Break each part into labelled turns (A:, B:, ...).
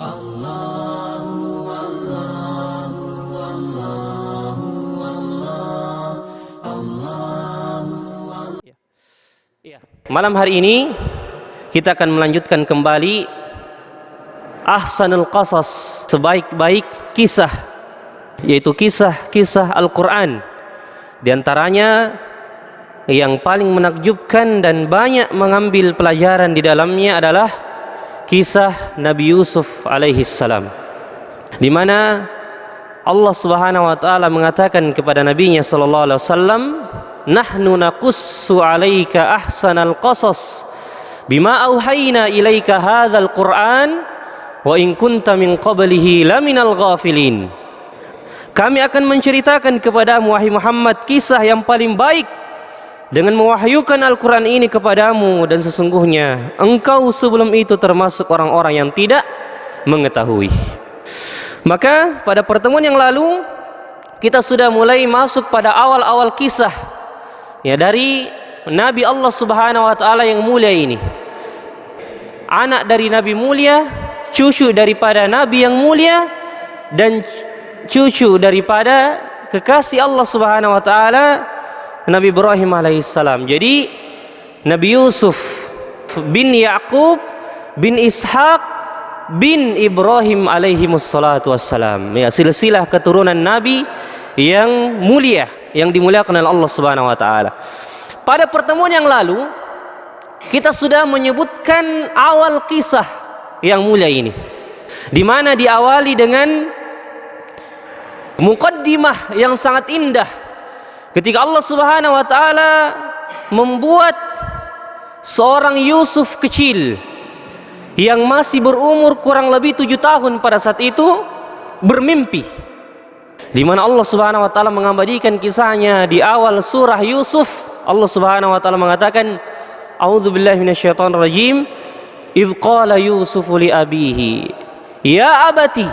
A: Malam hari ini kita akan melanjutkan kembali Ahsanul Qasas, sebaik-baik kisah, yaitu kisah-kisah Al-Quran. Di antaranya yang paling menakjubkan dan banyak mengambil pelajaran di dalamnya adalah kisah Nabi Yusuf alaihi salam, di mana Allah Subhanahu wa taala mengatakan kepada nabinya sallallahu alaihi wasallam, "Nahnu naqussu 'alaika ahsanal qasas bima auhayna ilaika hadzal Qur'an wa in kunta min qablihi laminal ghafilin." Kami akan menceritakan kepadamu wahai Muhammad kisah yang paling baik dengan mewahyukan Al-Quran ini kepadamu, dan sesungguhnya engkau sebelum itu termasuk orang-orang yang tidak mengetahui. Maka pada pertemuan yang lalu kita sudah mulai masuk pada awal-awal kisah ya dari Nabi Allah Subhanahu wa taala yang mulia ini. Anak dari Nabi mulia, cucu daripada Nabi yang mulia, dan cucu daripada kekasih Allah Subhanahu wa taala Nabi Ibrahim alaihissalam. Jadi Nabi Yusuf bin Yaqub bin Ishaq bin Ibrahim alaihimussalatu wassalam, ya, silsilah keturunan Nabi yang mulia, yang dimuliakan oleh Allah Subhanahu wa taala. Pada pertemuan yang lalu kita sudah menyebutkan awal kisah yang mulia ini, di mana diawali dengan muqaddimah yang sangat indah ketika Allah Subhanahu wa taala membuat seorang Yusuf kecil yang masih berumur kurang lebih 7 tahun pada saat itu bermimpi, di mana Allah Subhanahu wa taala mengabadikan kisahnya di awal surah Yusuf. Allah Subhanahu wa taala mengatakan, "A'udzubillahi minasyaitonir rajim. Idz qala Yusufu li abihi, ya abati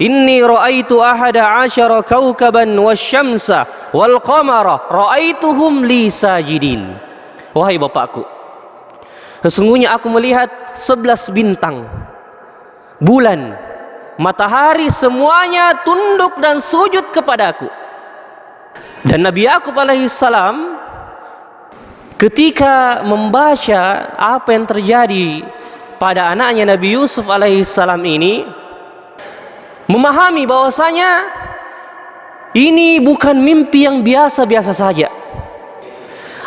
A: inni ra'aitu ahada 'asyara kawkaban wasyamsa wal qamara ra'aituhum li sajidin." Wahai bapakku, sesungguhnya aku melihat 11 bintang, bulan, matahari, semuanya tunduk dan sujud kepadaku. Dan Nabi Yaqub alaihissalam ketika membaca apa yang terjadi pada anaknya Nabi Yusuf alaihissalam ini, memahami bahwasanya ini bukan mimpi yang biasa-biasa saja.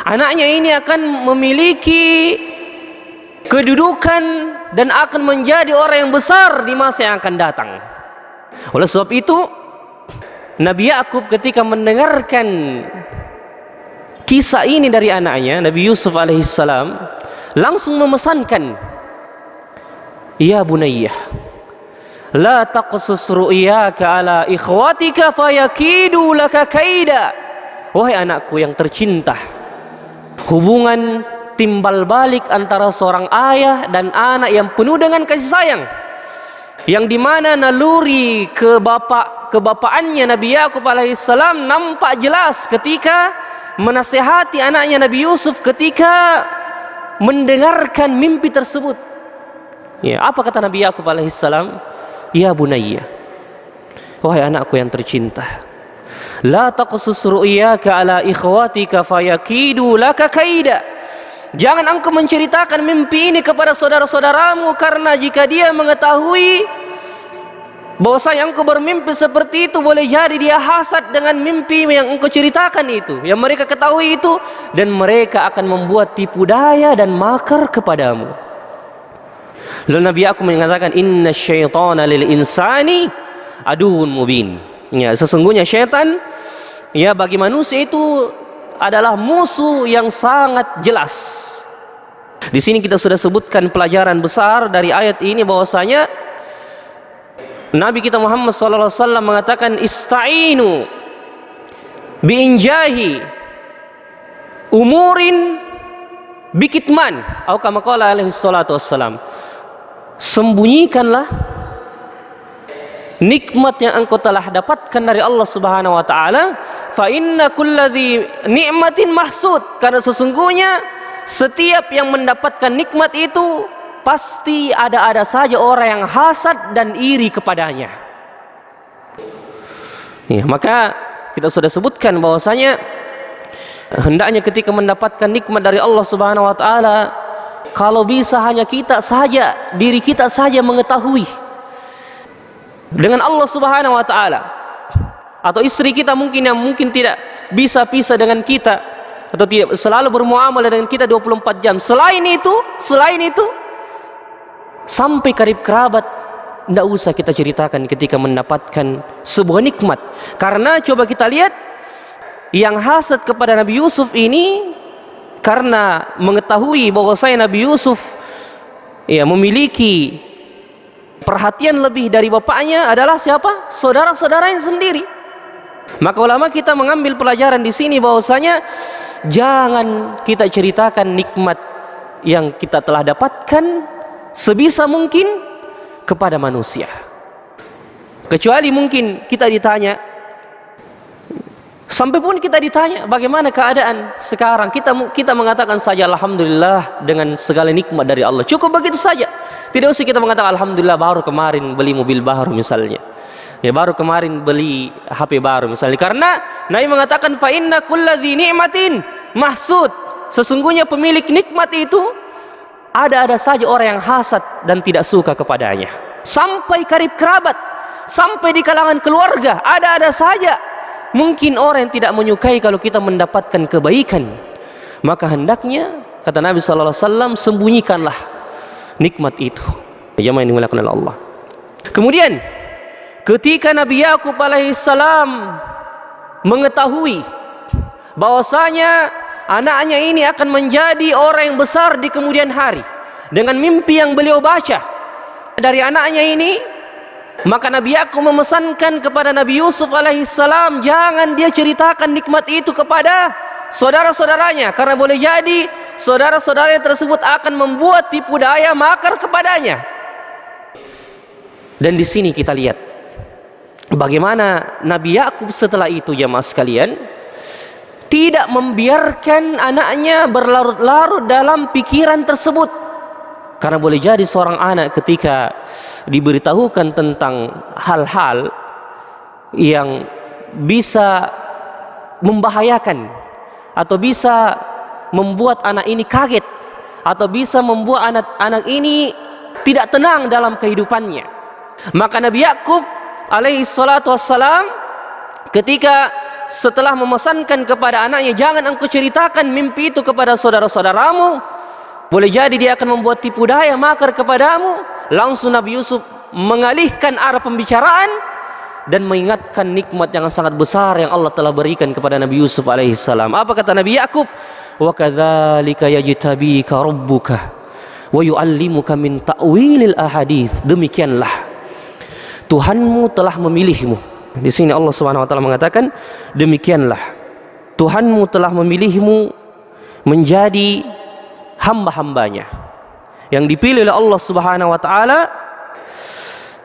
A: Anaknya ini akan memiliki kedudukan dan akan menjadi orang yang besar di masa yang akan datang. Oleh sebab itu Nabi Yaqub ketika mendengarkan kisah ini dari anaknya Nabi Yusuf alaihissalam langsung memesankan, "Ya bunayyah, la taqsus ru'yaka ala ikhwatika fayakidu laka kaida." Wahai anakku yang tercinta, hubungan timbal balik antara seorang ayah dan anak yang penuh dengan kasih sayang, yang dimana naluri kebapaannya Nabi Yaqub alaihissalam nampak jelas ketika menasihati anaknya Nabi Yusuf ketika mendengarkan mimpi tersebut. Ya, apa kata Nabi Yaqub alaihissalam? "Ya bunayya, wahai anakku yang tercinta, la taqsus ru'yaka ala ikhwatika fayakidu laka kaida." Jangan engkau menceritakan mimpi ini kepada saudara-saudaramu, karena jika dia mengetahui bahwasanya engkau bermimpi seperti itu, boleh jadi dia hasad dengan mimpi yang engkau ceritakan itu, yang mereka ketahui itu, dan mereka akan membuat tipu daya dan makar kepadamu. Lalu Nabi Yaqub mengatakan, "Inna syaitana lil insani aduun mubin." Ya, sesungguhnya syaitan ya bagi manusia itu adalah musuh yang sangat jelas. Di sini kita sudah sebutkan pelajaran besar dari ayat ini, bahwasanya Nabi kita Muhammad sallallahu alaihi wasallam mengatakan, "Ista'inu biinjahi umurin bikitman," atau kama qala alaihi salatu wassalam, sembunyikanlah nikmat yang engkau telah dapatkan dari Allah Subhanahu wa taala, fa inna kulladzi ni'matin mahsud, karena sesungguhnya setiap yang mendapatkan nikmat itu pasti ada saja orang yang hasad dan iri kepadanya. Ya, maka kita sudah sebutkan bahwasanya hendaknya ketika mendapatkan nikmat dari Allah Subhanahu wa taala, kalau bisa hanya kita saja, diri kita saja mengetahui dengan Allah Subhanahu wa taala. Atau istri kita mungkin yang mungkin tidak bisa pisah dengan kita, atau tidak selalu bermuamalah dengan kita 24 jam. Selain itu sampai karib kerabat tidak usah kita ceritakan ketika mendapatkan sebuah nikmat. Karena coba kita lihat, yang hasad kepada Nabi Yusuf ini karena mengetahui bahwasanya Nabi Yusuf memiliki perhatian lebih dari bapaknya adalah siapa? Saudara-saudaranya sendiri. Maka ulama kita mengambil pelajaran di sini bahwasanya jangan kita ceritakan nikmat yang kita telah dapatkan sebisa mungkin kepada manusia. Kecuali mungkin kita ditanya, sampai pun kita ditanya bagaimana keadaan sekarang, kita mengatakan saja alhamdulillah dengan segala nikmat dari Allah. Cukup begitu saja. Tidak usah kita mengatakan alhamdulillah baru kemarin beli mobil baru misalnya. Ya baru kemarin beli HP baru misalnya. Karena Nabi mengatakan fa inna kulladzi ni'matin mahsud. Sesungguhnya pemilik nikmat itu ada saja orang yang hasad dan tidak suka kepadanya. Sampai karib kerabat, sampai di kalangan keluarga ada saja mungkin orang yang tidak menyukai kalau kita mendapatkan kebaikan. Maka hendaknya, kata Nabi sallallahu alaihi wasallam, sembunyikanlah nikmat itu. Jamaah yang dimuliakan oleh Allah. Kemudian ketika Nabi Yakub alaihissalam mengetahui bahwasanya anaknya ini akan menjadi orang yang besar di kemudian hari dengan mimpi yang beliau baca dari anaknya ini, maka Nabi Yakub memesankan kepada Nabi Yusuf alaihissalam jangan dia ceritakan nikmat itu kepada saudara-saudaranya, karena boleh jadi saudara-saudaranya tersebut akan membuat tipu daya makar kepadanya. Dan di sini kita lihat bagaimana Nabi Yakub setelah itu, jamaah sekalian, tidak membiarkan anaknya berlarut-larut dalam pikiran tersebut. Karena boleh jadi seorang anak ketika diberitahukan tentang hal-hal yang bisa membahayakan atau bisa membuat anak ini kaget atau bisa membuat anak ini tidak tenang dalam kehidupannya, maka Nabi Yakub alaihi salatu wassalam ketika setelah memesankan kepada anaknya jangan engkau ceritakan mimpi itu kepada saudara-saudaramu, boleh jadi dia akan membuat tipu daya makar kepadamu, langsung Nabi Yusuf mengalihkan arah pembicaraan dan mengingatkan nikmat yang sangat besar yang Allah telah berikan kepada Nabi Yusuf alaihissalam. Apa kata Nabi Yakub? Wa kadzalika yajtabika rabbuka wa yu'allimuka min ta'wilil ahadits. Demikianlah Tuhanmu telah memilihmu. Di sini Allah Subhanahu wa taala mengatakan demikianlah Tuhanmu telah memilihmu menjadi hamba-hambanya yang dipilih oleh Allah Subhanahu wa taala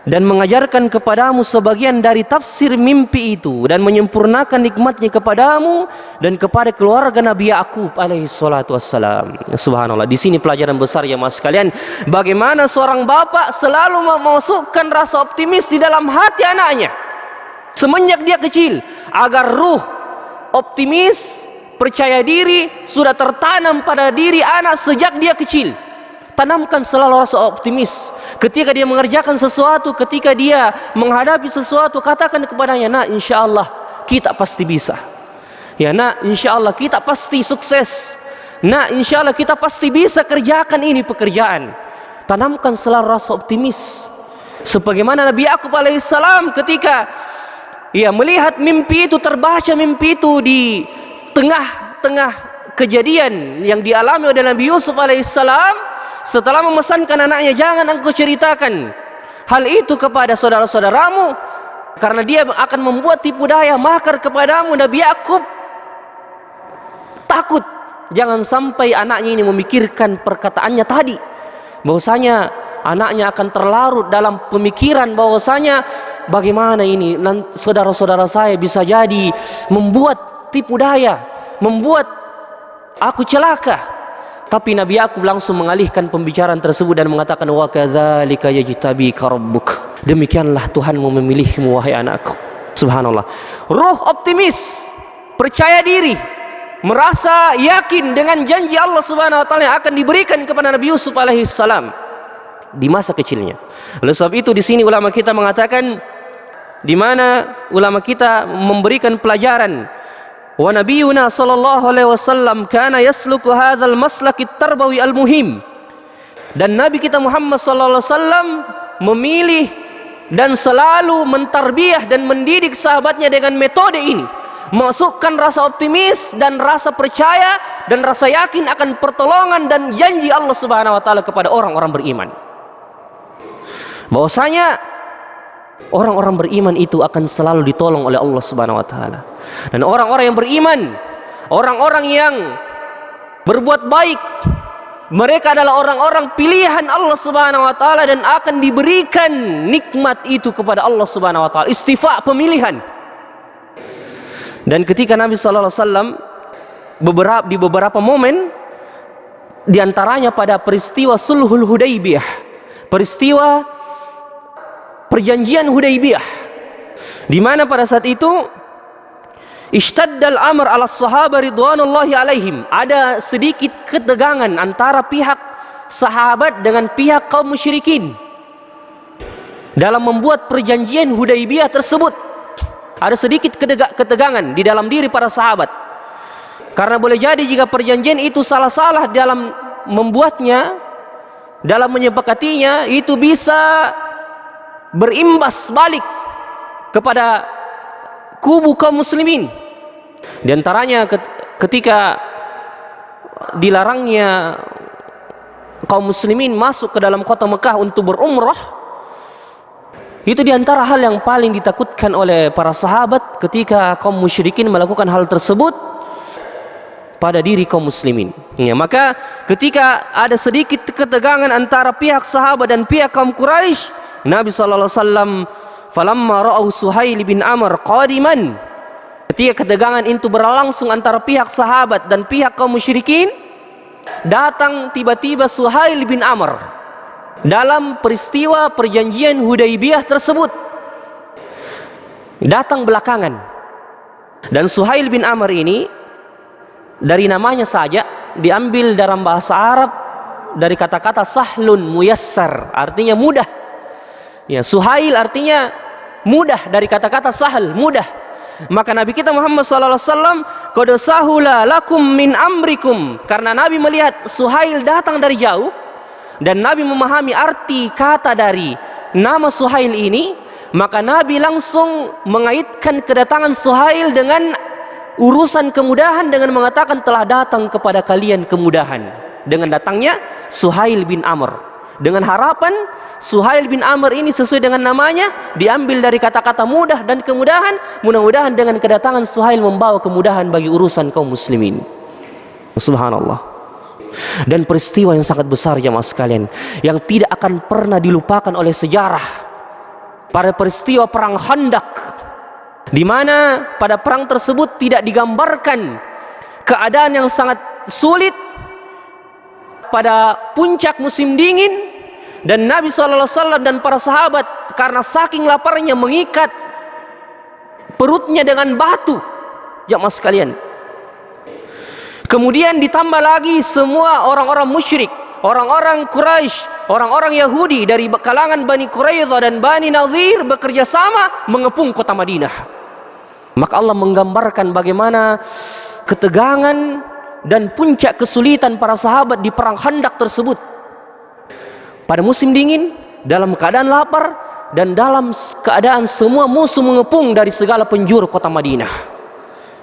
A: dan mengajarkan kepadamu sebagian dari tafsir mimpi itu dan menyempurnakan nikmatnya kepadamu dan kepada keluarga Nabi Yakub alaihi salatu wassalam. Subhanallah, di sini pelajaran besar ya mas sekalian, bagaimana seorang bapak selalu memasukkan rasa optimis di dalam hati anaknya semenjak dia kecil, agar ruh optimis, percaya diri sudah tertanam pada diri anak sejak dia kecil. Tanamkan selalu rasa optimis ketika dia mengerjakan sesuatu, ketika dia menghadapi sesuatu, katakan kepadanya, nak, insya Allah kita pasti bisa. Ya nak, insya Allah kita pasti sukses. Nak, insya Allah kita pasti bisa kerjakan ini pekerjaan. Tanamkan selalu rasa optimis. Sebagaimana Nabi Yakub alaihissalam ketika melihat mimpi itu, terbaca mimpi itu di tengah-tengah kejadian yang dialami oleh Nabi Yusuf alaihissalam, setelah memesankan anaknya jangan engkau ceritakan hal itu kepada saudara-saudaramu karena dia akan membuat tipu daya makar kepadamu, Nabi Yakub takut jangan sampai anaknya ini memikirkan perkataannya tadi, bahwasanya anaknya akan terlarut dalam pemikiran bahwasanya bagaimana ini saudara-saudara saya bisa jadi membuat tipu daya, membuat aku celaka. Tapi Nabi Yakub langsung mengalihkan pembicaraan tersebut dan mengatakan, wa kadzalika yajtabika rabbuk. Demikianlah Tuhanmu memilihmu wahai anakku. Subhanallah. Ruh optimis, percaya diri, merasa yakin dengan janji Allah Subhanahu wa taala yang akan diberikan kepada Nabi Yusuf alaihi salam di masa kecilnya. Oleh sebab itu di sini ulama kita mengatakan, di mana ulama kita memberikan pelajaran, wa nabiyuna sallallahu alaihi wasallam kana yasluku hadzal maslak at-tarbawi al-muhim. Dan Nabi kita Muhammad sallallahu alaihi wasallam memilih dan selalu mentarbiyah dan mendidik sahabatnya dengan metode ini, masukkan rasa optimis dan rasa percaya dan rasa yakin akan pertolongan dan janji Allah Subhanahu wa taala kepada orang-orang beriman. Bahwasanya orang-orang beriman itu akan selalu ditolong oleh Allah Subhanahu wa taala. Dan orang-orang yang beriman, orang-orang yang berbuat baik, mereka adalah orang-orang pilihan Allah Subhanahu wa taala dan akan diberikan nikmat itu kepada Allah Subhanahu wa taala. Istifa, pemilihan. Dan ketika Nabi sallallahu alaihi wasallam di beberapa momen, di antaranya pada peristiwa Sulhul Hudaybiyah, peristiwa perjanjian Hudaybiyah, di mana pada saat itu ishtaddal amr ala sahaba ridwanullahi alaihim, ada sedikit ketegangan antara pihak sahabat dengan pihak kaum musyrikin dalam membuat perjanjian Hudaybiyah tersebut. Ada sedikit ketegangan di dalam diri para sahabat, karena boleh jadi jika perjanjian itu salah-salah dalam membuatnya, dalam menyepakatinya, itu bisa berimbas balik kepada kubu kaum muslimin. Di antaranya ketika dilarangnya kaum muslimin masuk ke dalam kota Mekah untuk berumrah, itu di antara hal yang paling ditakutkan oleh para sahabat ketika kaum musyrikin melakukan hal tersebut pada diri kaum muslimin. Ya, maka ketika ada sedikit ketegangan antara pihak sahabat dan pihak kaum Quraisy, Nabi sallallahu alaihi wasallam falamma ra'au Suhail bin Amr qadiman, ketika ketegangan itu berlangsung antara pihak sahabat dan pihak kaum musyrikin, datang tiba-tiba Suhail bin Amr dalam peristiwa perjanjian Hudaybiyah tersebut, datang belakangan. Dan Suhail bin Amr ini, dari namanya saja diambil dalam bahasa Arab dari kata-kata sahlun muyassar, artinya mudah. Ya, Suhail artinya mudah, dari kata-kata sahal, mudah. Maka Nabi kita Muhammad sallallahu alaihi wasallam qad sahula lakum min amrikum, karena Nabi melihat Suhail datang dari jauh dan Nabi memahami arti kata dari nama Suhail ini, maka Nabi langsung mengaitkan kedatangan Suhail dengan urusan kemudahan dengan mengatakan telah datang kepada kalian kemudahan dengan datangnya Suhail bin Amr, dengan harapan Suhail bin Amr ini sesuai dengan namanya diambil dari kata-kata mudah dan kemudahan. Mudah-mudahan dengan kedatangan Suhail membawa kemudahan bagi urusan kaum muslimin. Subhanallah. Dan peristiwa yang sangat besar jamaah sekalian, yang tidak akan pernah dilupakan oleh sejarah, pada peristiwa perang Khandaq, di mana pada perang tersebut tidak digambarkan keadaan yang sangat sulit pada puncak musim dingin, dan Nabi SAW dan para sahabat karena saking laparnya mengikat perutnya dengan batu jamaah sekalian. Kemudian ditambah lagi semua orang-orang musyrik, orang-orang Quraisy, orang-orang Yahudi dari kalangan Bani Quraidah dan Bani Nadhir bekerja sama mengepung kota Madinah. Maka Allah menggambarkan bagaimana ketegangan dan puncak kesulitan para sahabat di perang Khandaq tersebut. Pada musim dingin, dalam keadaan lapar, dan dalam keadaan semua musuh mengepung dari segala penjuru kota Madinah.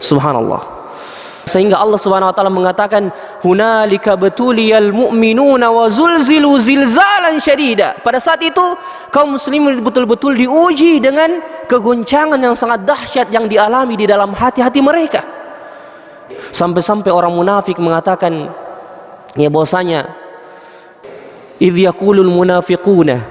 A: Subhanallah. Sehingga Allah Subhanahu wa taala mengatakan, hunalika batuliyal mu'minuna wa zulzilu zilzalan syadida. Pada saat itu kaum muslimin betul-betul diuji dengan kegoncangan yang sangat dahsyat yang dialami di dalam hati-hati mereka. Sampai-sampai orang munafik mengatakan, ya bahwasanya idh yaqulul munafiquna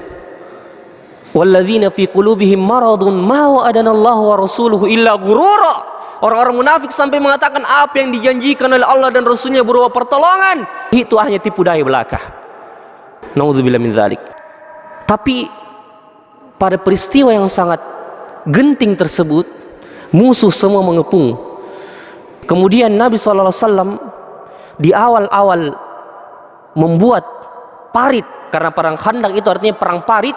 A: walladzina fi qulubihim maradun ma wa'adana Allah wa rasuluhu illa ghurura. Orang-orang munafik sampai mengatakan apa yang dijanjikan oleh Allah dan Rasulnya berupa pertolongan, itu hanya tipu daya belaka. Nauzubillah min dzalik. Tapi pada peristiwa yang sangat genting tersebut, musuh semua mengepung. Kemudian Nabi SAW di awal-awal membuat parit, karena perang Khandaq itu artinya perang parit.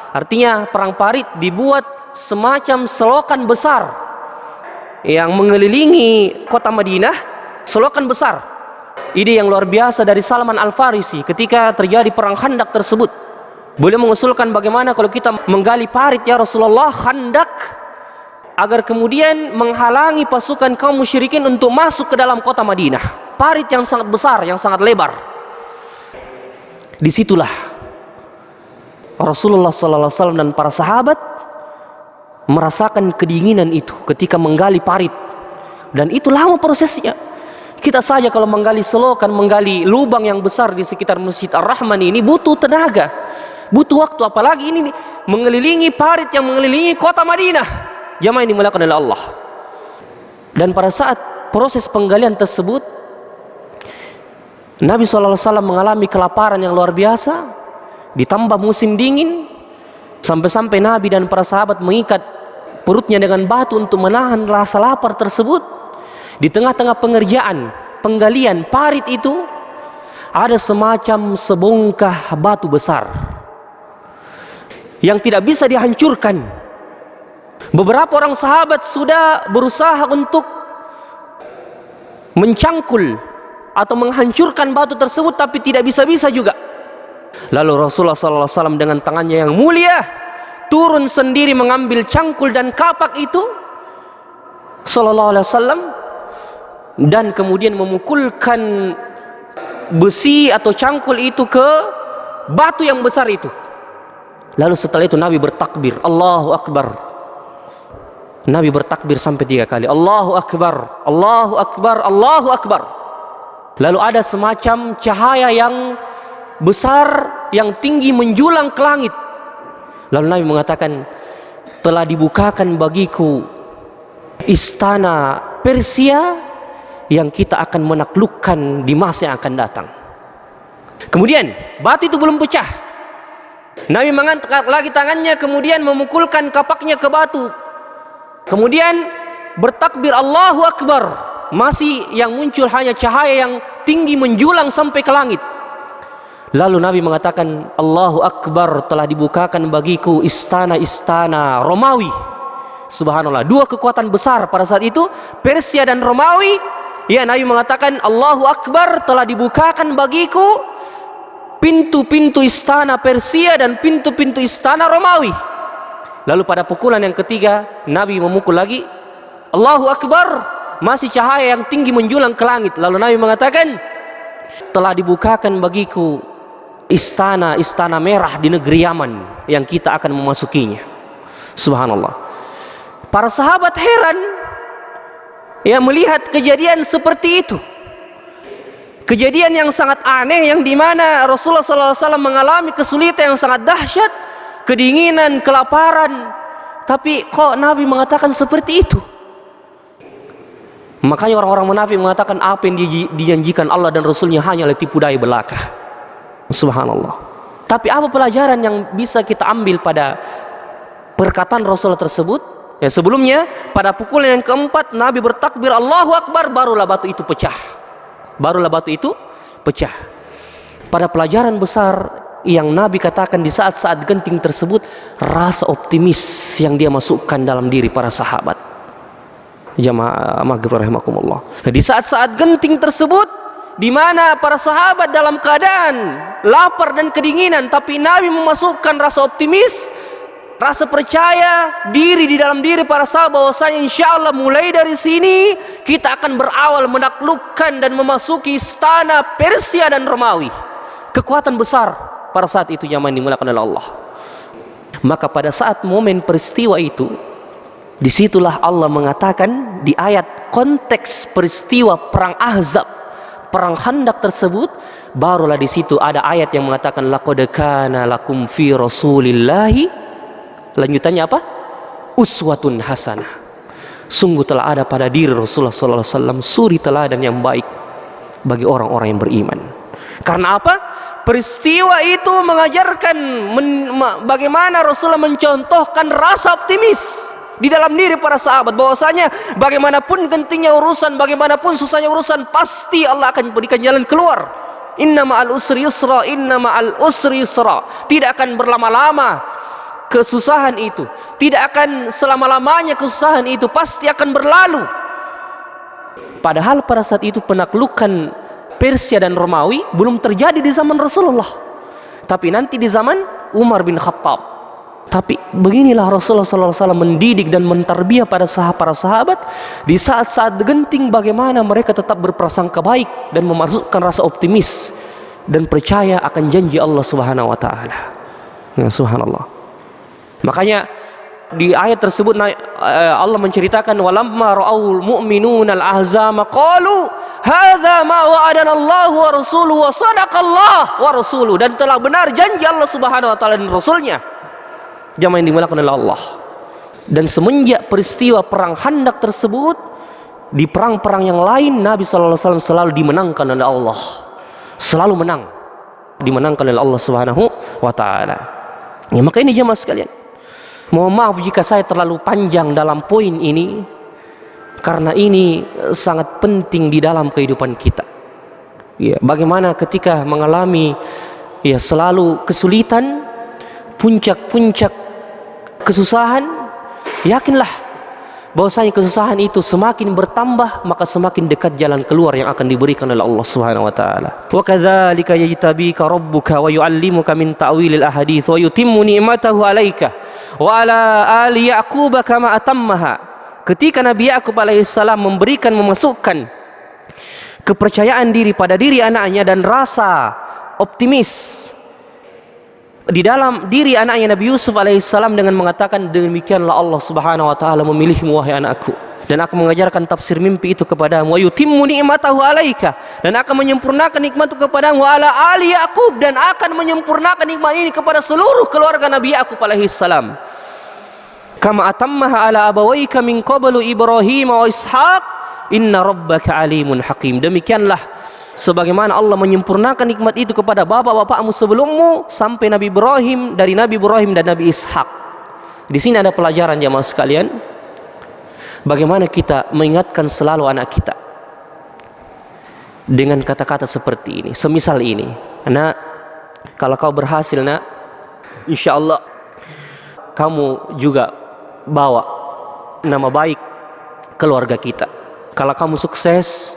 A: Artinya perang parit dibuat semacam selokan besar yang mengelilingi kota Madinah, selokan besar. Ide yang luar biasa dari Salman Al-Farisi ketika terjadi perang Khandaq tersebut. Beliau mengusulkan bagaimana kalau kita menggali parit ya Rasulullah, Khandaq, agar kemudian menghalangi pasukan kaum musyrikin untuk masuk ke dalam kota Madinah. Parit yang sangat besar, yang sangat lebar. Disitulah Rasulullah SAW dan para sahabat merasakan kedinginan itu ketika menggali parit, dan itu lama prosesnya. Kita saja kalau menggali selokan, menggali lubang yang besar di sekitar Masjid Ar-Rahman ini butuh tenaga, butuh waktu, apalagi ini mengelilingi parit yang mengelilingi kota Madinah. Jamaah ini dimuliakan oleh Allah. Dan pada saat proses penggalian tersebut, Nabi SAW mengalami kelaparan yang luar biasa, ditambah musim dingin, sampai-sampai Nabi dan para sahabat mengikat perutnya dengan batu untuk menahan rasa lapar tersebut. Di tengah-tengah pengerjaan penggalian parit itu ada semacam sebongkah batu besar yang tidak bisa dihancurkan. Beberapa orang sahabat sudah berusaha untuk mencangkul atau menghancurkan batu tersebut, tapi tidak bisa-bisa juga. Lalu Rasulullah SAW dengan tangannya yang mulia turun sendiri mengambil cangkul dan kapak itu sallallahu alaihi wasallam, dan kemudian memukulkan besi atau cangkul itu ke batu yang besar itu. Lalu setelah itu Nabi bertakbir, Allahu Akbar. Nabi bertakbir sampai 3 kali, Allahu Akbar, Allahu Akbar, Allahu Akbar. Lalu ada semacam cahaya yang besar yang tinggi menjulang ke langit. Lalu Nabi mengatakan, telah dibukakan bagiku istana Persia yang kita akan menaklukkan di masa yang akan datang. Kemudian batu itu belum pecah. Nabi mengangkat lagi tangannya, kemudian memukulkan kapaknya ke batu. Kemudian bertakbir Allahu Akbar. Masih yang muncul hanya cahaya yang tinggi menjulang sampai ke langit. Lalu Nabi mengatakan, Allahu Akbar, telah dibukakan bagiku istana-istana Romawi. Subhanallah, 2 kekuatan besar pada saat itu, Persia dan Romawi. Ya, Nabi mengatakan, Allahu Akbar, telah dibukakan bagiku pintu-pintu istana Persia dan pintu-pintu istana Romawi. Lalu pada pukulan yang ketiga, Nabi memukul lagi, Allahu Akbar, masih cahaya yang tinggi menjulang ke langit. Lalu Nabi mengatakan, telah dibukakan bagiku istana merah di negeri Yaman yang kita akan memasukinya. Subhanallah. Para sahabat heran ya melihat kejadian seperti itu. Kejadian yang sangat aneh, yang dimana Rasulullah SAW mengalami kesulitan yang sangat dahsyat, kedinginan, kelaparan, tapi kok Nabi mengatakan seperti itu? Makanya orang-orang munafik mengatakan apa yang dijanjikan Allah dan Rasulnya hanyalah tipu daya belaka. Subhanallah. Tapi apa pelajaran yang bisa kita ambil pada perkataan Rasulullah tersebut? Ya, sebelumnya pada pukulan yang keempat Nabi bertakbir Allahu Akbar, barulah batu itu pecah. Pada pelajaran besar yang Nabi katakan di saat-saat genting tersebut, rasa optimis yang dia masukkan dalam diri para sahabat. Jamaah maghrib rahimakumullah. Nah, di saat-saat genting tersebut, di mana para sahabat dalam keadaan lapar dan kedinginan, tapi Nabi memasukkan rasa optimis, rasa percaya diri di dalam diri para sahabat bahwasanya insyaallah mulai dari sini kita akan berawal menaklukkan dan memasuki istana Persia dan Romawi. Kekuatan besar pada saat itu zaman dimulakan oleh Allah. Maka pada saat momen peristiwa itu, disitulah Allah mengatakan di ayat konteks peristiwa perang Ahzab, perang Khandaq tersebut, barulah di situ ada ayat yang mengatakan laqad kana lakum fi rasulillahi, lanjutannya apa? Uswatun hasanah. Sungguh telah ada pada diri Rasulullah sallallahu alaihi wasallam suri teladan yang baik bagi orang-orang yang beriman. Karena apa? Peristiwa itu mengajarkan bagaimana Rasulullah mencontohkan rasa optimis di dalam diri para sahabat, bahwasanya bagaimanapun gentingnya urusan, bagaimanapun susahnya urusan, pasti Allah akan berikan jalan keluar. Inna ma'al usri yusra, inna ma'al usri yusra. Tidak akan berlama-lama kesusahan itu, tidak akan selama-lamanya kesusahan itu, pasti akan berlalu. Padahal pada saat itu penaklukan Persia dan Romawi belum terjadi di zaman Rasulullah, tapi nanti di zaman Umar bin Khattab. Tapi beginilah Rasulullah SAW mendidik dan mentarbiah para sahabat di saat-saat genting, bagaimana mereka tetap berprasangka baik dan memasukkan rasa optimis dan percaya akan janji Allah Subhanahu wa taala. Ya, subhanallah. Makanya di ayat tersebut Allah menceritakan, walamma ra'aul mu'minuna al-ahzama qalu hadza ma wa'adana Allah wa rasuluhu wa sadaqallah wa rasuluhu, dan telah benar janji Allah Subhanahu wa taala dan rasulnya. Jamaah yang dimuliakan oleh Allah. Dan semenjak peristiwa perang Khandaq tersebut, di perang-perang yang lain Nabi sallallahu alaihi wasallam selalu dimenangkan oleh Allah. Selalu menang. Dimenangkan oleh Allah Subhanahu wa taala. Ya, maka ini jemaah sekalian, mohon maaf jika saya terlalu panjang dalam poin ini, karena ini sangat penting di dalam kehidupan kita. Ya, bagaimana ketika mengalami selalu kesulitan, puncak-puncak kesusahan, yakinlah bahwasanya kesusahan itu semakin bertambah, maka semakin dekat jalan keluar yang akan diberikan oleh Allah Subhanahu wa taala. Wa kadzalika yajtabika rabbuka wa yu'allimuka min ta'wilil ahadits wa yutimmu ni'matahu 'alaika wa ala ali Yaqub kama atammaha. Ketika Nabi Yaqub alaihissalam memasukkan kepercayaan diri pada diri anaknya dan rasa optimis di dalam diri anaknya Nabi Yusuf alaihissalam dengan mengatakan, demikianlah Allah Subhanahu wa taala memilihmu wahai anakku, dan aku mengajarkan tafsir mimpi itu kepadamu, wa yutimmu ni'matahu 'alaika, dan akan menyempurnakan nikmat itu kepadamu, wa ala ali Yaqub, dan akan menyempurnakan nikmat ini kepada seluruh keluarga Nabi Yaqub alaihissalam, kama atammaha ala abawaika min qablu Ibrahim wa Ishaq inna rabbaka alimun hakim. Demikianlah sebagaimana Allah menyempurnakan nikmat itu kepada bapak-bapakmu sebelummu sampai Nabi Ibrahim, dari Nabi Ibrahim dan Nabi Ishak. Di sini ada pelajaran jamaah sekalian, bagaimana kita mengingatkan selalu anak kita dengan kata-kata seperti ini. Semisal ini, nak, kalau kau berhasil nak, insya Allah kamu juga bawa nama baik keluarga kita. Kalau kamu sukses,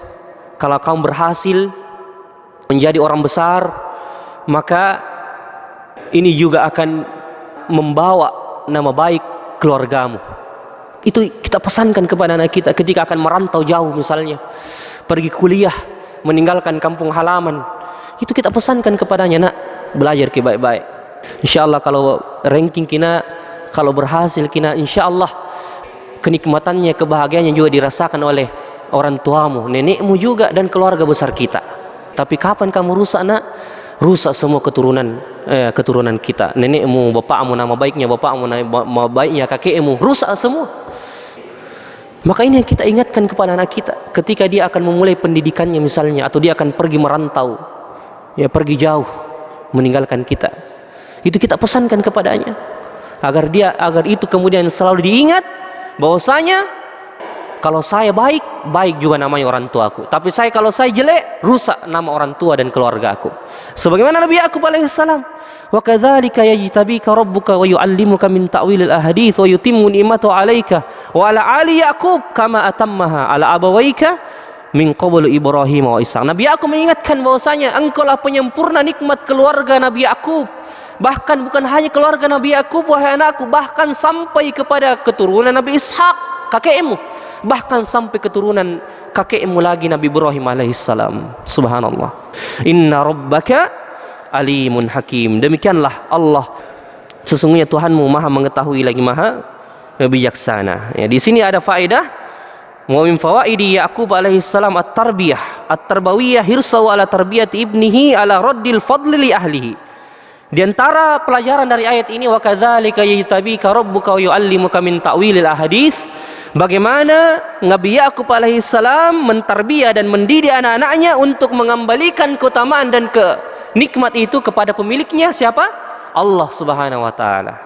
A: kalau kamu berhasil menjadi orang besar, maka ini juga akan membawa nama baik keluargamu. Itu kita pesankan kepada anak kita ketika akan merantau jauh, misalnya pergi kuliah, meninggalkan kampung halaman. Itu kita pesankan kepadanya, nak, belajar ke baik-baik. Insya Allah kalau ranking kita, kalau berhasil kita, insya Allah kenikmatannya, kebahagiaannya juga dirasakan oleh orang tuamu, nenekmu juga, dan keluarga besar kita. Tapi kapan kamu rusak, nak? Rusak semua keturunan kita. Nenekmu, bapakmu, nama baiknya bapakmu, nama baiknya kakekmu, rusak semua. Maka ini yang kita ingatkan kepada anak kita ketika dia akan memulai pendidikannya misalnya, atau dia akan pergi merantau, pergi jauh meninggalkan kita. Itu kita pesankan kepadanya agar itu kemudian selalu diingat bahwasanya kalau saya baik, baik juga namanya orang tuaku. Tapi kalau saya jelek, rusak nama orang tua dan keluarga aku. Sebagaimana Nabi Yaqub alaihissalam, wa kadzalika yajtabika rabbuka wa yu'allimuka min ta'wilil ahadits wa yutimmu ni'matahu 'alaika wa ala ali Yaqub kama atammaha ala abawaika min qablu Ibrahim wa Ishaq. Nabi Yaqub mengingatkan bahwasanya engkaulah penyempurna nikmat keluarga Nabi Yaqub. Bahkan bukan hanya keluarga Nabi Yaqub wahai anakku, bahkan sampai kepada keturunan Nabi Ishaq, kakekmu, bahkan sampai keturunan kakekmu lagi Nabi Ibrahim alaihissalam. Subhanallah. Inna rabbaka alimun hakim. Demikianlah Allah, sesungguhnya Tuhanmu maha mengetahui lagi maha bijaksana. Ya, di sini ada faedah, wa min fawaidi Yaqub alaihissalam at-tarbawiyah hirsahu ala tarbiyati ibnihi ala raddil fadli li ahlihi. Di antara pelajaran dari ayat ini, wa kadzalika yajtabika rabbuka wa yu'allimuka min ta'wilil ahadits, Bagaimana Nabi Yakub alaihissalam mentarbiyah dan mendidik anak-anaknya untuk mengembalikan keutamaan dan nikmat itu kepada pemiliknya, siapa? Allah Subhanahu wa taala.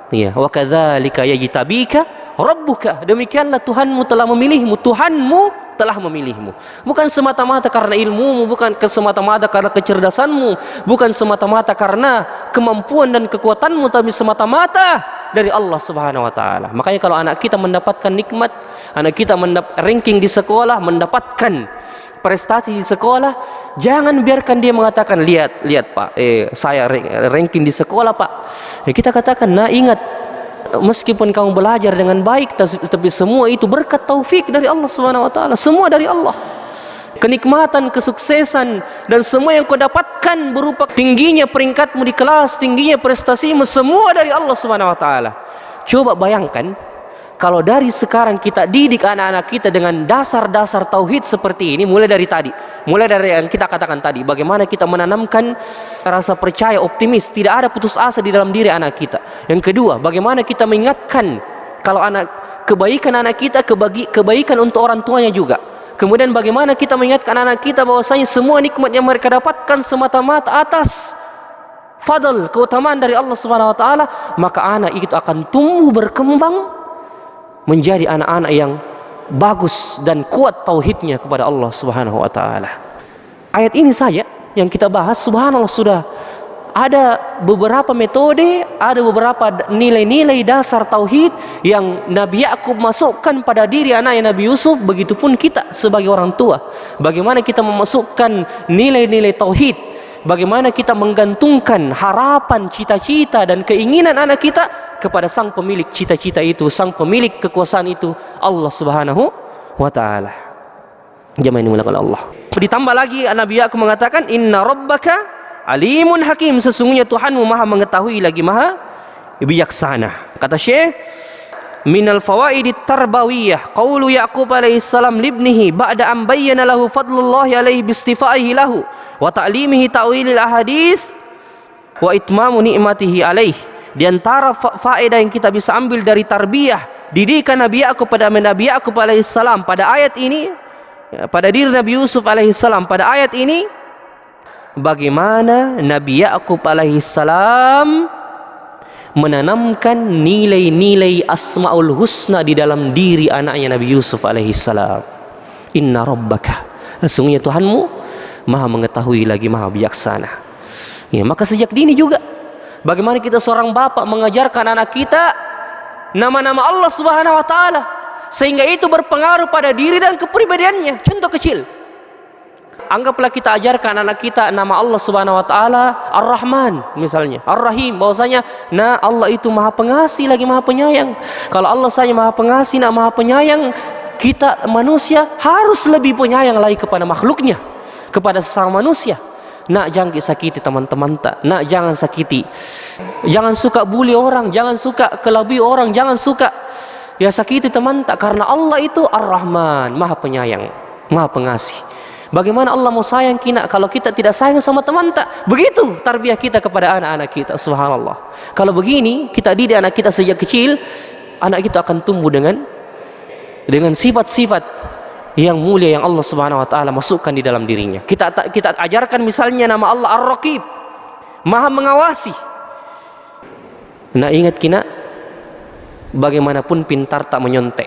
A: Ya, wa kadzalika yajtabika rabbuka. Demikianlah Tuhanmu telah memilihmu, Tuhanmu telah memilihmu. Bukan semata-mata karena ilmumu, bukan semata-mata karena kecerdasanmu, bukan semata-mata karena kemampuan dan kekuatanmu, tapi semata-mata dari Allah Subhanahu wa taala. Makanya kalau anak kita mendapatkan nikmat, anak kita ranking di sekolah, mendapatkan prestasi di sekolah, jangan biarkan dia mengatakan, lihat Pak, saya ranking di sekolah Pak. Kita katakan, nah ingat, meskipun kamu belajar dengan baik, tapi semua itu berkat taufik dari Allah Subhanahu wa taala, semua dari Allah. Kenikmatan, kesuksesan dan semua yang kau dapatkan berupa tingginya peringkatmu di kelas, tingginya prestasimu, semua dari Allah Subhanahu wa taala. Coba bayangkan kalau dari sekarang kita didik anak-anak kita dengan dasar-dasar tauhid seperti ini, mulai dari yang kita katakan tadi, bagaimana kita menanamkan rasa percaya, optimis, tidak ada putus asa di dalam diri anak kita. Yang kedua, bagaimana kita mengingatkan kalau kebaikan anak kita, kebaikan untuk orang tuanya juga. Kemudian bagaimana kita mengingatkan anak kita bahwasanya semua nikmat yang mereka dapatkan semata-mata atas fadl, keutamaan dari Allah Subhanahu wa taala, maka anak itu akan tumbuh berkembang menjadi anak-anak yang bagus dan kuat tauhidnya kepada Allah Subhanahu wa taala. Ayat ini saja yang kita bahas, subhanallah, sudah ada beberapa metode, ada beberapa nilai-nilai dasar tauhid yang Nabi Yakub masukkan pada diri anaknya Nabi Yusuf. Begitupun kita sebagai orang tua, bagaimana kita memasukkan nilai-nilai tauhid, bagaimana kita menggantungkan harapan, cita-cita dan keinginan anak kita kepada sang pemilik cita-cita itu, sang pemilik kekuasaan itu, Allah Subhanahu wa taala. Jamaah ini mulakan Allah. Ditambah lagi Nabi Yakub mengatakan, inna rabbaka alimun hakim, sesungguhnya Tuhanmu maha mengetahui lagi maha bijaksana. Kata Syekh, minal fawaidi tarbawiyah qaulu Yaqub alaihi salam libnihi ba'da an bayyana lahu fadlullahi alaihi bistifaihi lahu wa ta'limihi ta'wilil ahadits wa itmamu ni'matihi alaihi. Di antara faedah yang kita bisa ambil dari tarbiyah, didikan Nabi Yakub pada Nabi Yakub alaihissalam pada ayat ini, pada diri Nabi Yusuf alaihissalam pada ayat ini, bagaimana Nabi Yakub alaihissalam menanamkan nilai-nilai asmaul husna di dalam diri anaknya Nabi Yusuf alaihissalam. Inna rabbaka, sesungguhnya Tuhanmu maha mengetahui lagi maha bijaksana. Ya, maka sejak dini juga bagaimana kita seorang bapak mengajarkan anak kita nama-nama Allah Subhanahu wa taala, sehingga itu berpengaruh pada diri dan kepribadiannya. Contoh kecil, anggaplah kita ajarkan anak kita nama Allah Subhanahu wa taala Ar-Rahman misalnya, Ar-Rahim, bahwasanya Allah itu maha pengasih lagi maha penyayang. Kalau Allah saja maha pengasih, maha penyayang, kita manusia harus lebih penyayang lagi kepada makhluknya, kepada sesama manusia. Jangan sakiti teman-teman tak. Jangan sakiti. Jangan suka bully orang, jangan suka kelabui orang, jangan suka sakiti teman tak, karena Allah itu Ar-Rahman, maha penyayang, maha pengasih. Bagaimana Allah mau sayang kita kalau kita tidak sayang sama teman tak? Begitu tarbiyah kita kepada anak-anak kita, subhanallah. Kalau begini kita didik anak kita sejak kecil, anak kita akan tumbuh dengan sifat-sifat yang mulia yang Allah Subhanahu wa taala masukkan di dalam dirinya. Kita ajarkan misalnya nama Allah Ar-Raqib, maha mengawasi. Ingat kina, bagaimanapun pintar tak menyontek,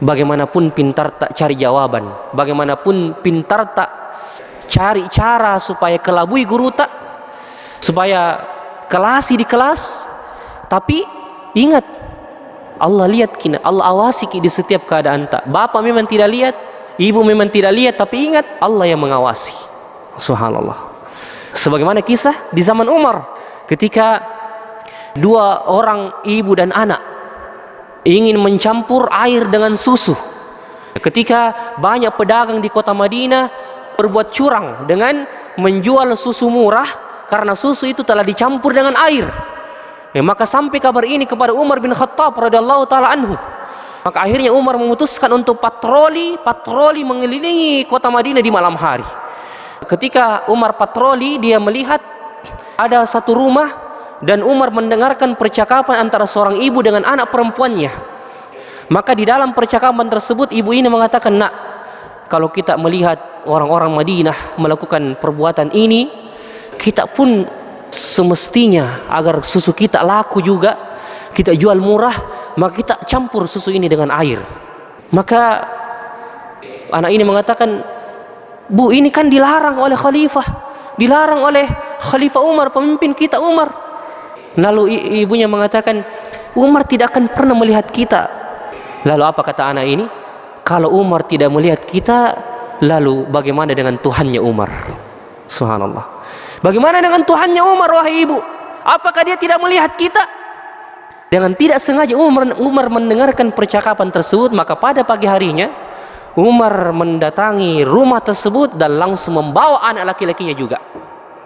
A: bagaimanapun pintar tak cari jawaban, bagaimanapun pintar tak cari cara supaya kelabui guru tak, supaya kelasi di kelas, tapi ingat, Allah lihat kina, Allah awasi di setiap keadaan tak. Bapak memang tidak lihat, ibu memang tidak lihat, tapi ingat Allah yang mengawasi. Subhanallah. Sebagaimana kisah di zaman Umar, ketika dua orang ibu dan anak ingin mencampur air dengan susu. Ketika banyak pedagang di kota Madinah berbuat curang dengan menjual susu murah karena susu itu telah dicampur dengan air. Maka sampai kabar ini kepada Umar bin Khattab radhiyallahu taala anhu. Maka akhirnya Umar memutuskan untuk patroli mengelilingi kota Madinah di malam hari. Ketika Umar patroli, dia melihat ada satu rumah dan Umar mendengarkan percakapan antara seorang ibu dengan anak perempuannya. Maka di dalam percakapan tersebut ibu ini mengatakan, nak, kalau kita melihat orang-orang Madinah melakukan perbuatan ini, kita pun semestinya agar susu kita laku juga, kita jual murah, maka kita campur susu ini dengan air. Maka anak ini mengatakan, Bu, ini kan dilarang oleh khalifah, dilarang oleh Khalifah Umar, pemimpin kita Umar. Lalu ibunya mengatakan, Umar tidak akan pernah melihat kita. Lalu apa kata anak ini? Kalau Umar tidak melihat kita, lalu bagaimana dengan Tuhannya Umar? Subhanallah. Bagaimana dengan Tuhannya Umar, wahai ibu? Apakah dia tidak melihat kita? Dengan tidak sengaja Umar mendengarkan percakapan tersebut, maka pada pagi harinya Umar mendatangi rumah tersebut dan langsung membawa anak laki-lakinya juga.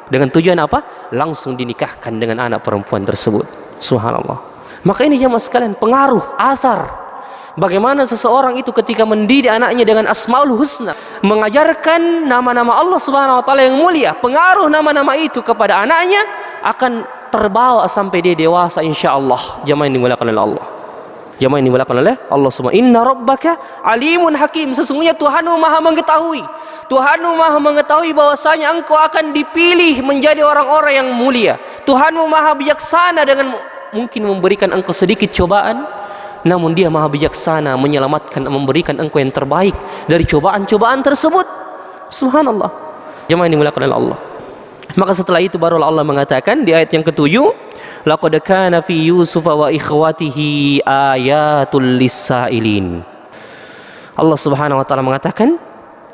A: Dengan tujuan apa? Langsung dinikahkan dengan anak perempuan tersebut. Subhanallah. Maka ini jemaah sekalian, pengaruh, athar. Bagaimana seseorang itu ketika mendidik anaknya dengan Asmaul Husna, mengajarkan nama-nama Allah Subhanahu wa taala yang mulia, pengaruh nama-nama itu kepada anaknya akan terbawa sampai dia dewasa insyaallah. Jemaah yang dimuliakan oleh Allah. Jemaah yang dimuliakan oleh Allah Subhanahu. Inna rabbaka alimun hakim. Sesungguhnya Tuhanmu Maha mengetahui. Tuhanmu Maha mengetahui bahwasanya engkau akan dipilih menjadi orang-orang yang mulia. Tuhanmu Maha bijaksana dengan mungkin memberikan engkau sedikit cobaan, namun Dia Maha bijaksana menyelamatkan, memberikan engkau yang terbaik dari cobaan-cobaan tersebut. Subhanallah. Jemaah yang dimuliakan oleh Allah. Maka setelah itu barulah Allah mengatakan di ayat yang ke-7, laqad kana fi Yusuf wa ikhwatihi ayatul lis-sailin. Allah Subhanahu wa taala mengatakan,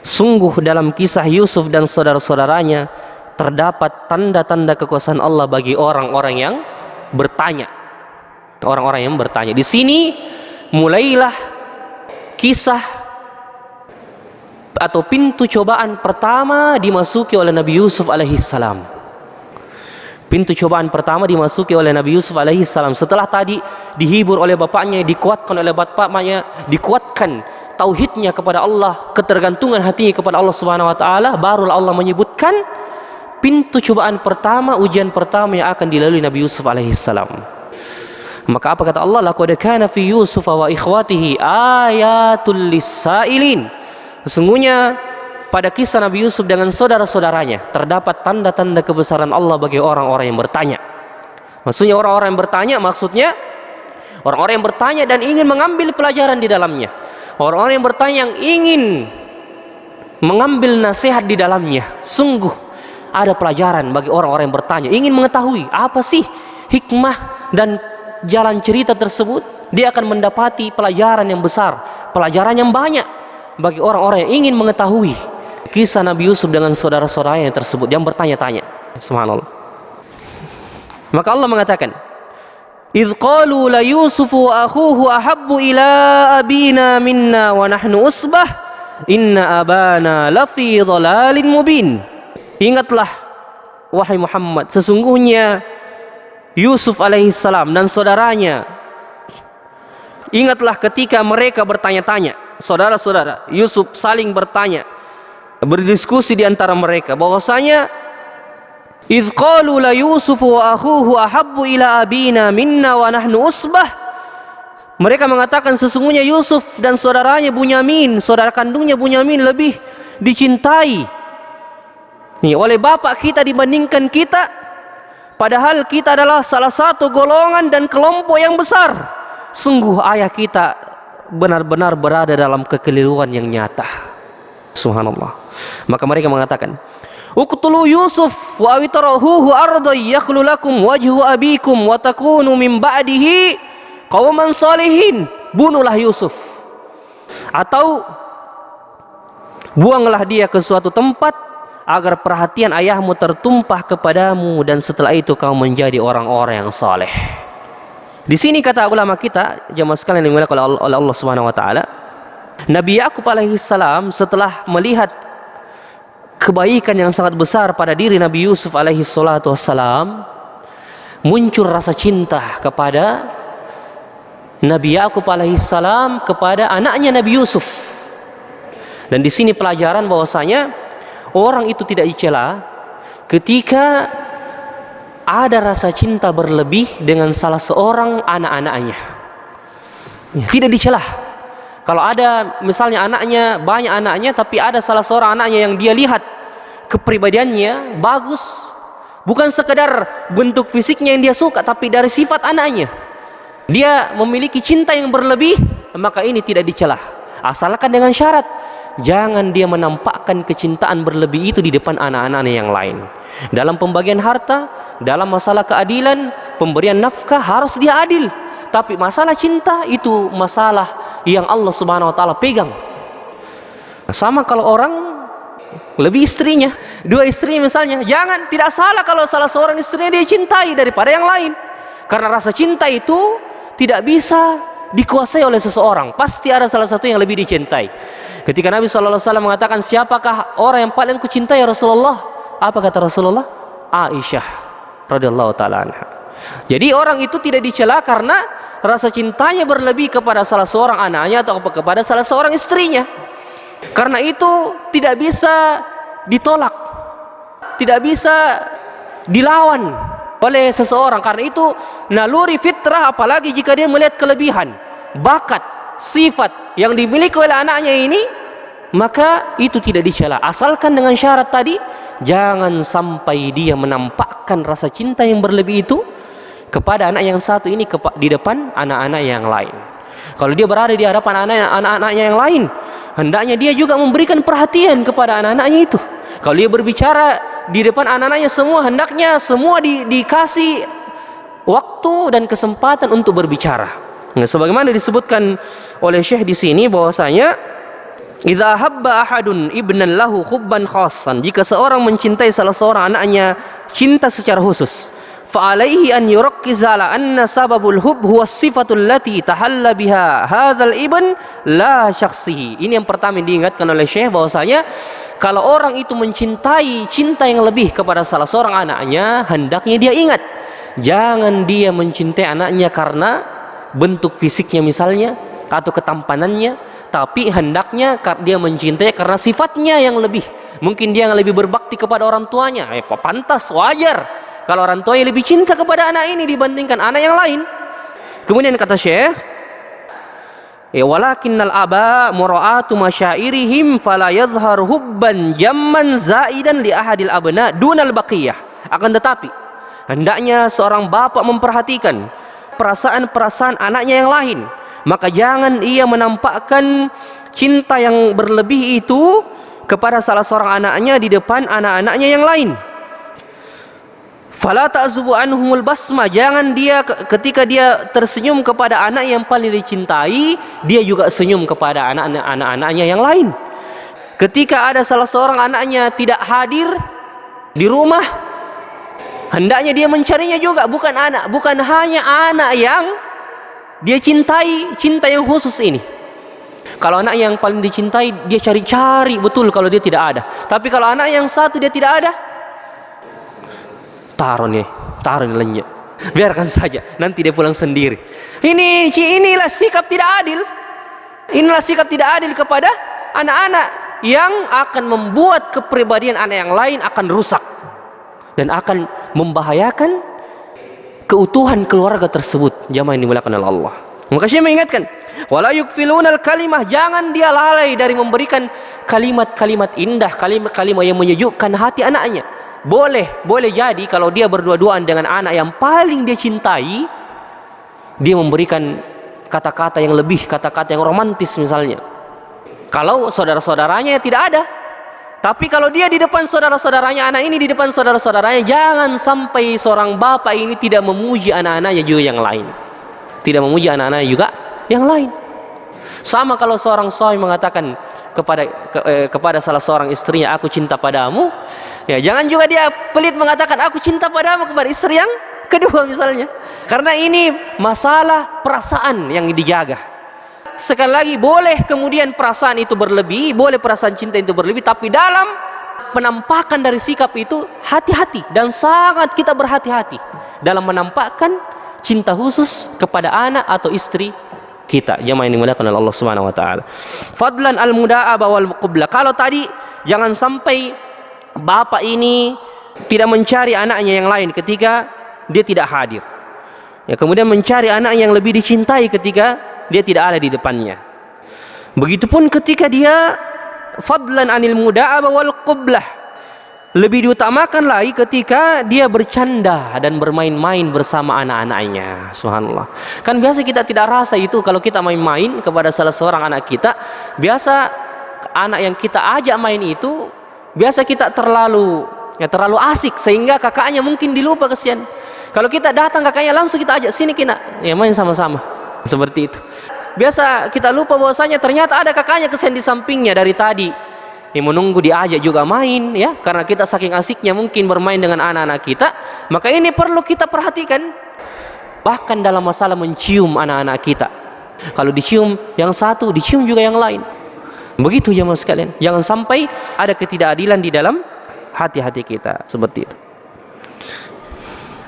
A: sungguh dalam kisah Yusuf dan saudara-saudaranya terdapat tanda-tanda kekuasaan Allah bagi orang-orang yang bertanya. Orang-orang yang bertanya. Di sini mulailah kisah atau pintu cobaan pertama dimasuki oleh Nabi Yusuf alaihissalam. Pintu cobaan pertama dimasuki oleh Nabi Yusuf alaihissalam. Setelah tadi dihibur oleh bapaknya, dikuatkan oleh bapaknya, dikuatkan tauhidnya kepada Allah, ketergantungan hatinya kepada Allah Subhanahu wa taala, barulah Allah menyebutkan pintu cobaan pertama, ujian pertama yang akan dilalui Nabi Yusuf alaihissalam. Maka apa kata Allah? Laqad kana fi Yusuf wa ikhwatihi ayatul lis-sailin. Sesungguhnya pada kisah Nabi Yusuf dengan saudara-saudaranya terdapat tanda-tanda kebesaran Allah bagi orang-orang yang bertanya. Maksudnya orang-orang yang bertanya, maksudnya orang-orang yang bertanya dan ingin mengambil pelajaran di dalamnya. Orang-orang yang bertanya yang ingin mengambil nasihat di dalamnya. Sungguh ada pelajaran bagi orang-orang yang bertanya, ingin mengetahui apa sih hikmah dan jalan cerita tersebut. Dia akan mendapati pelajaran yang besar, pelajaran yang banyak bagi orang-orang yang ingin mengetahui kisah Nabi Yusuf dengan saudara-saudaranya tersebut yang bertanya-tanya. Subhanallah. Maka Allah mengatakan, idh qalu la Yusufu wa akhuhu ahabbu ila abina minna wa nahnu usbah inna abana lafi dhalalin mubin. Ingatlah wahai Muhammad, sesungguhnya Yusuf alaihissalam dan saudaranya, ingatlah ketika mereka bertanya-tanya, saudara-saudara Yusuf saling bertanya, berdiskusi di antara mereka bahwasanya idh qalu la Yusufu wa akhuhu ahabbu ila abina minna wa nahnu usbah. Mereka mengatakan sesungguhnya Yusuf dan saudaranya Bunyamin, saudara kandungnya Bunyamin lebih dicintai oleh bapak kita dibandingkan kita, padahal kita adalah salah satu golongan dan kelompok yang besar. Sungguh ayah kita benar-benar berada dalam kekeliruan yang nyata. Subhanallah. Maka mereka mengatakan, uqtulu Yusuf wa awitarahuhu arday yakhlu lakum wajhu abikum wa takunu min ba'dihi qauman salihin. Bunuhlah Yusuf atau buanglah dia ke suatu tempat agar perhatian ayahmu tertumpah kepadamu dan setelah itu kau menjadi orang-orang yang saleh. Di sini kata ulama kita, jemaah sekalian yang dimuliakan oleh Allah Subhanahu wa taala, Nabi Yakub alaihissalam setelah melihat kebaikan yang sangat besar pada diri Nabi Yusuf alaihi salatu wassalam, muncul rasa cinta kepada Nabi Yakub alaihissalam kepada anaknya Nabi Yusuf. Dan di sini pelajaran bahwasanya orang itu tidak dicela ketika ada rasa cinta berlebih dengan salah seorang anak-anaknya. Tidak dicela. Kalau ada misalnya anaknya, banyak anaknya, tapi ada salah seorang anaknya yang dia lihat kepribadiannya bagus, bukan sekedar bentuk fisiknya yang dia suka, tapi dari sifat anaknya dia memiliki cinta yang berlebih, maka ini tidak dicela, asalkan dengan syarat jangan dia menampakkan kecintaan berlebih itu di depan anak-anaknya yang lain. Dalam pembagian harta, dalam masalah keadilan, pemberian nafkah harus dia adil. Tapi masalah cinta itu masalah yang Allah Subhanahu wa taala pegang. Sama kalau orang lebih istrinya, 2 istri misalnya, tidak salah kalau salah seorang istrinya dia cintai daripada yang lain. Karena rasa cinta itu tidak bisa dikuasai oleh seseorang, pasti ada salah satu yang lebih dicintai. Ketika Nabi SAW mengatakan, siapakah orang yang paling kucintai ya Rasulullah? Apa kata Rasulullah? Aisyah radhiyallahu taala anha. Jadi orang itu tidak dicela karena rasa cintanya berlebih kepada salah seorang anaknya atau kepada salah seorang istrinya. Karena itu tidak bisa ditolak, tidak bisa dilawan oleh seseorang. Karena itu naluri fitrah, apalagi jika dia melihat kelebihan, bakat, sifat yang dimiliki oleh anaknya ini, maka itu tidak dicela, asalkan dengan syarat tadi, jangan sampai dia menampakkan rasa cinta yang berlebih itu kepada anak yang satu ini di depan anak-anak yang lain. Kalau dia berada di hadapan anak-anaknya yang lain, hendaknya dia juga memberikan perhatian kepada anak-anaknya itu. Kalau dia berbicara di depan anak-anaknya semua, hendaknya semua dikasih waktu dan kesempatan untuk berbicara. Nah, sebagaimana disebutkan oleh Syekh di sini bahwasanya idza habba ahadun ibnan lahu hubban khassan, jika seorang mencintai salah seorang anaknya cinta secara khusus, fa alaihi an yurakkiza ala anna sababul hub huwa sifatul lati tahalla biha hadzal ibn la syakhsihi. Ini yang pertama yang diingatkan oleh Syekh, bahwasanya kalau orang itu mencintai cinta yang lebih kepada salah seorang anaknya, hendaknya dia ingat, jangan dia mencintai anaknya karena bentuk fisiknya misalnya atau ketampanannya, tapi hendaknya dia mencintai karena sifatnya yang lebih. Mungkin dia yang lebih berbakti kepada orang tuanya, pantas, wajar kalau orang tuanya lebih cinta kepada anak ini dibandingkan anak yang lain. Kemudian kata Syekh, walakinnal aba mura'atu masyairihim fala yadhhar hubban jamman zaidan li ahadil abna dunal baqiyah. Akan tetapi hendaknya seorang bapak memperhatikan perasaan-perasaan anaknya yang lain, maka jangan ia menampakkan cinta yang berlebih itu kepada salah seorang anaknya di depan anak-anaknya yang lain. Fala ta'zubu anhumul basma, jangan dia ketika dia tersenyum kepada anak yang paling dicintai, dia juga senyum kepada anak-anaknya yang lain. Ketika ada salah seorang anaknya tidak hadir di rumah, hendaknya dia mencarinya juga, bukan hanya anak yang dia cintai, cinta yang khusus ini. Kalau anak yang paling dicintai, dia cari-cari betul kalau dia tidak ada. Tapi kalau anak yang satu dia tidak ada, taruh nih lenjak, biarkan saja, nanti dia pulang sendiri. Inilah sikap tidak adil. Inilah sikap tidak adil kepada anak-anak yang akan membuat kepribadian anak yang lain akan rusak dan akan membahayakan keutuhan keluarga tersebut. Jamaah yang dimuliakan oleh Allah. Maka Syekh mengingatkan, wala yukfilunal kalimah, jangan dia lalai dari memberikan kalimat-kalimat indah, kalimat-kalimat yang menyejukkan hati anaknya. Boleh jadi kalau dia berdua-duaan dengan anak yang paling dia cintai, dia memberikan kata-kata yang lebih, kata-kata yang romantis misalnya. Kalau saudara-saudaranya tidak ada. Tapi kalau dia di depan saudara-saudaranya, anak ini di depan saudara-saudaranya, jangan sampai seorang bapak ini tidak memuji anak-anaknya juga yang lain. Tidak memuji anak-anaknya juga yang lain. Sama kalau seorang suami mengatakan kepada salah seorang istrinya, aku cinta padamu, ya jangan juga dia pelit mengatakan aku cinta padamu kepada istri yang kedua misalnya. Karena ini masalah perasaan yang dijaga. Sekali lagi, boleh kemudian perasaan itu berlebih, boleh perasaan cinta itu berlebih, tapi dalam penampakan dari sikap itu hati-hati, dan sangat kita berhati-hati dalam menampakkan cinta khusus kepada anak atau istri kita. Jamaah yang dimuliakan oleh Allah Subhanahu wa taala. Fadlan al-muda'aba wal qubla. Kalau tadi jangan sampai bapak ini tidak mencari anaknya yang lain ketika dia tidak hadir. Ya, kemudian mencari anak yang lebih dicintai ketika dia tidak ada di depannya. Begitupun ketika dia fadlan anil muda'abah wal qublah, lebih diutamakan lagi ketika dia bercanda dan bermain-main bersama anak-anaknya. Subhanallah. Kan biasa kita tidak rasa itu kalau kita main-main kepada salah seorang anak kita. Biasa anak yang kita ajak main itu, biasa kita terlalu asik sehingga kakaknya mungkin dilupa, kesian. Kalau kita datang kakaknya langsung kita ajak sini kina, ya main sama-sama. Seperti itu. Biasa kita lupa bahwasanya ternyata ada kakaknya kesian di sampingnya dari tadi. Yang menunggu diajak juga main, ya, karena kita saking asiknya mungkin bermain dengan anak-anak kita. Maka ini perlu kita perhatikan. Bahkan dalam masalah mencium anak-anak kita, kalau dicium yang satu, dicium juga yang lain. Begitu jemaah sekalian. Jangan sampai ada ketidakadilan di dalam hati-hati kita seperti itu.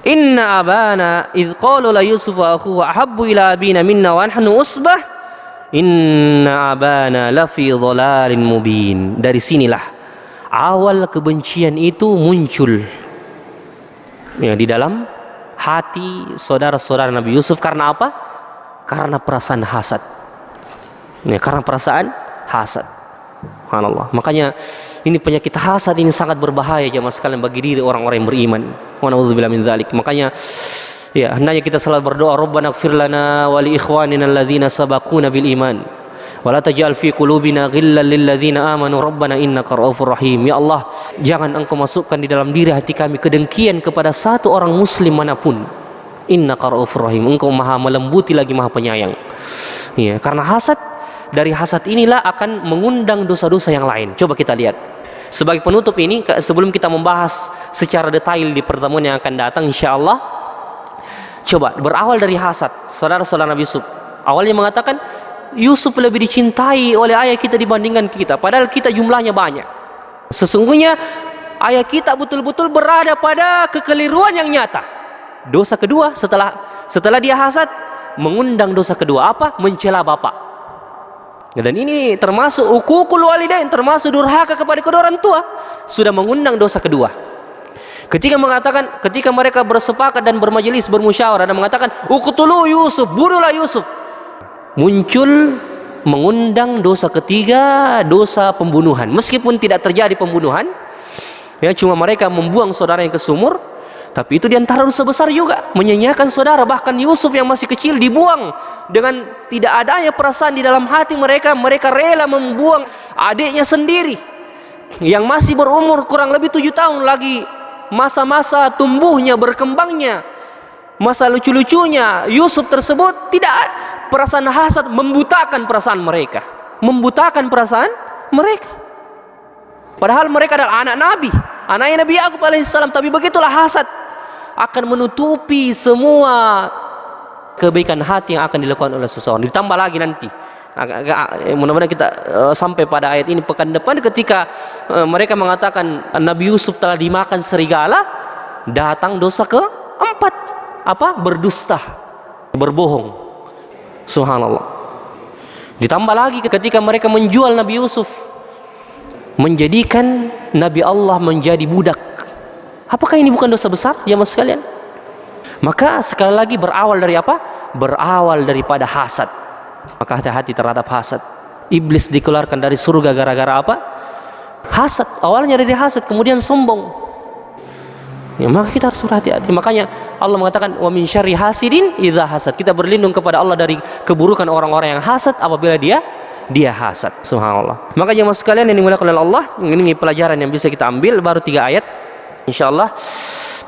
A: Inna abana idh qalu la Yusuf wa akhuhu ahabbu ila abina minna wa nahnu usbah inna abana lafi dhalalin mubin. Dari sinilah awal kebencian itu muncul, ya, di dalam hati saudara-saudara Nabi Yusuf. Karena apa? Karena perasaan hasad, ya, karena perasaan hasad. Subhanallah. Makanya ini penyakit hasad ini sangat berbahaya jemaah sekalian bagi diri orang-orang yang beriman. Wa na'udzubillah min dzalik. Makanya ya, hendaknya kita selalu berdoa, Rabbana ighfir lana wa li ikhwanina alladzina sabaquna bil iman wa la taj'al fi qulubina ghillan lil ladzina amanu rabbana innaka ra'ufur rahim. Ya Allah, jangan Engkau masukkan di dalam diri hati kami kedengkian kepada satu orang muslim manapun. Innaka ra'ufur rahim. Engkau Maha melembuti lagi Maha penyayang. Ya, karena hasad, dari hasad inilah akan mengundang dosa-dosa yang lain. Coba kita lihat. Sebagai penutup ini, sebelum kita membahas secara detail di pertemuan yang akan datang insyaallah, coba berawal dari hasad. Saudara-saudara Nabi Yusuf awalnya mengatakan Yusuf lebih dicintai oleh ayah kita dibandingkan kita, padahal kita jumlahnya banyak. Sesungguhnya ayah kita betul-betul berada pada kekeliruan yang nyata. Dosa kedua setelah dia hasad, mengundang dosa kedua apa? Mencela bapak. Dan ini termasuk uququl walidain, termasuk durhaka kepada kedua orang tua. Sudah mengundang dosa kedua. Ketika mereka bersepakat dan bermajelis, bermusyawarah dan mengatakan uqtulu Yusuf, bunuhlah Yusuf, muncul mengundang dosa ketiga, dosa pembunuhan. Meskipun tidak terjadi pembunuhan, ya, cuma mereka membuang saudara yang ke sumur, tapi itu diantara dosa besar juga, menyanyiakan saudara. Bahkan Yusuf yang masih kecil dibuang dengan tidak adanya perasaan di dalam hati mereka. Mereka rela membuang adiknya sendiri yang masih berumur kurang lebih 7 tahun lagi, masa-masa tumbuhnya, berkembangnya, masa lucu-lucunya Yusuf tersebut. Tidak, perasaan hasad membutakan perasaan mereka, padahal mereka adalah anak Nabi, anaknya Nabi Yakub alaihissalam. Tapi begitulah hasad akan menutupi semua kebaikan hati yang akan dilakukan oleh seseorang. Ditambah lagi nanti, mudah-mudahan kita sampai pada ayat ini pekan depan, ketika mereka mengatakan Nabi Yusuf telah dimakan serigala, datang dosa keempat, apa? Berdusta, berbohong. Subhanallah. Ditambah lagi ketika mereka menjual Nabi Yusuf, menjadikan Nabi Allah menjadi budak. Apakah ini bukan dosa besar ya mas sekalian? Maka sekali lagi berawal dari apa? Berawal daripada hasad. Maka hati-hati terhadap hasad. Iblis dikeluarkan dari surga gara-gara apa? Hasad. Awalnya dari hasad, kemudian sombong. Ya, maka kita harus berhati-hati. Makanya Allah mengatakan wa min syarri hasidin idza hasad. Kita berlindung kepada Allah dari keburukan orang-orang yang hasad apabila dia hasad. Subhanallah. Maka jemaah sekalian yang dimuliakan oleh Allah, ini pelajaran yang bisa kita ambil, baru 3 ayat. Insyaallah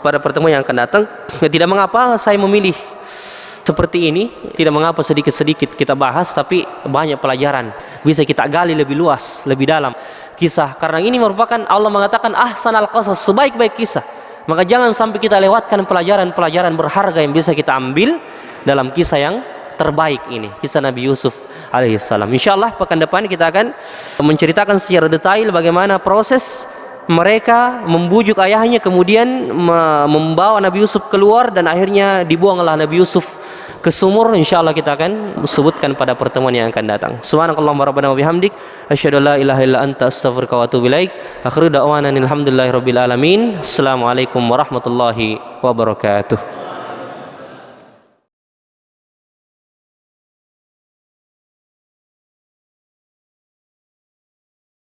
A: pada pertemuan yang akan datang. Ya, tidak mengapa saya memilih seperti ini, tidak mengapa sedikit-sedikit kita bahas, tapi banyak pelajaran bisa kita gali lebih luas, lebih dalam kisah. Karena ini merupakan, Allah mengatakan ahsanal qasas, sebaik-baik kisah. Maka jangan sampai kita lewatkan pelajaran-pelajaran berharga yang bisa kita ambil dalam kisah yang terbaik ini, kisah Nabi Yusuf alaihissalam. Insyaallah pekan depan kita akan menceritakan secara detail bagaimana proses mereka membujuk ayahnya, kemudian membawa Nabi Yusuf keluar, dan akhirnya dibuanglah Nabi Yusuf ke sumur. Insyaallah kita akan sebutkan pada pertemuan yang akan datang. Subhanakallahumma rabbana wa bihamdik, asyhadu an la ilaha illa anta, astaghfiruka wa atubu ilaik. Akhiru da'wana alhamdulillahi rabbil alamin. Assalamualaikum warahmatullahi wabarakatuh.